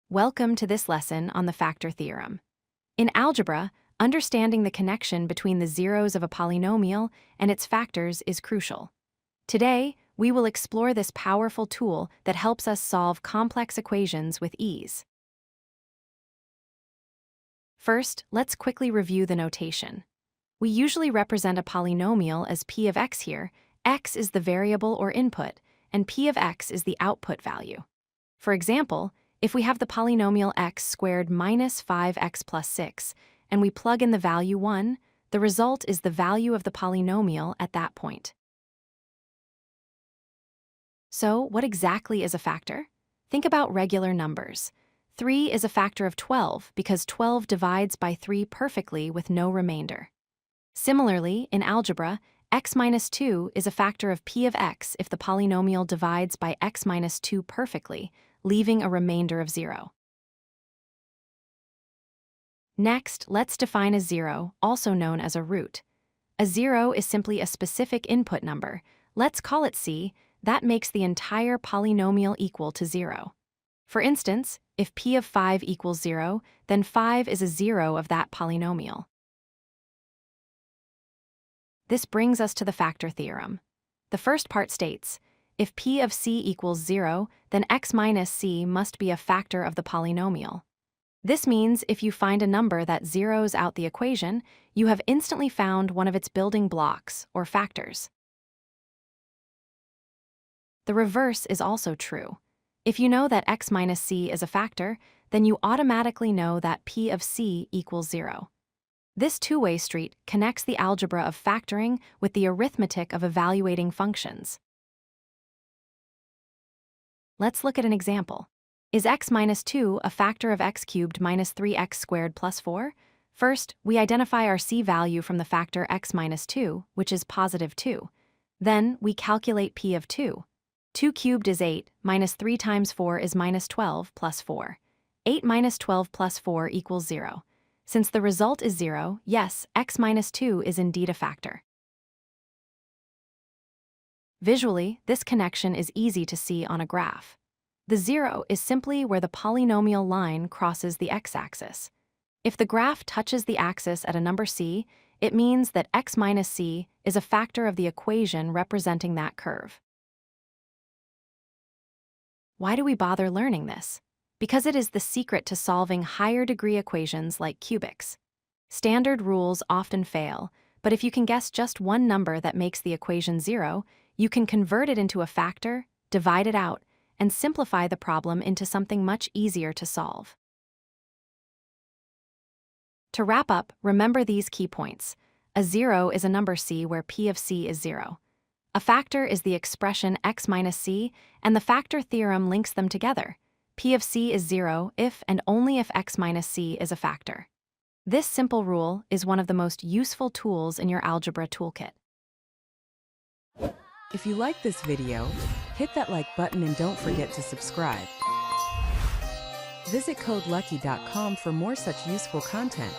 Welcome to this lesson on the factor theorem. In algebra, understanding the connection between the zeros of a polynomial and its factors is crucial. Today, we will explore this powerful tool that helps us solve complex equations with ease. First, let's quickly review the notation. We usually represent a polynomial as p of x here. X is the variable or input, and p of x is the output value. For example, if we have the polynomial x squared minus 5x plus 6, and we plug in the value 1, the result is the value of the polynomial at that point. So, what exactly is a factor? Think about regular numbers. 3 is a factor of 12 because 12 divides by 3 perfectly with no remainder. Similarly, in algebra, x minus 2 is a factor of p of x if the polynomial divides by x minus 2 perfectly, leaving a remainder of 0. Next, let's define a zero, also known as a root. A zero is simply a specific input number. Let's call it c. That makes the entire polynomial equal to 0. For instance, if p of 5 equals 0, then 5 is a zero of that polynomial. This brings us to the factor theorem. The first part states, if p of c equals 0, then x minus c must be a factor of the polynomial. This means if you find a number that zeroes out the equation, you have instantly found one of its building blocks, or factors. The reverse is also true. If you know that x minus c is a factor, then you automatically know that p of c equals 0. This two-way street connects the algebra of factoring with the arithmetic of evaluating functions. Let's look at an example. Is x minus 2 a factor of x cubed minus 3x squared plus 4? First, we identify our c value from the factor x minus 2, which is positive 2. Then, we calculate p of 2. 2 cubed is 8, minus 3 times 4 is minus 12 plus 4. 8 minus 12 plus 4 equals 0. Since the result is 0, yes, x minus 2 is indeed a factor. Visually, this connection is easy to see on a graph. The 0 is simply where the polynomial line crosses the x-axis. If the graph touches the axis at a number c, it means that x minus c is a factor of the equation representing that curve. Why do we bother learning this? Because it is the secret to solving higher-degree equations like cubics. Standard rules often fail, but if you can guess just one number that makes the equation 0, you can convert it into a factor, divide it out, and simplify the problem into something much easier to solve. To wrap up, remember these key points. A zero is a number c where p of c is 0. A factor is the expression x minus c, and the factor theorem links them together. P of c is 0 if and only if x minus c is a factor. This simple rule is one of the most useful tools in your algebra toolkit. If you like this video, hit that like button and don't forget to subscribe. Visit codelucky.com for more such useful content.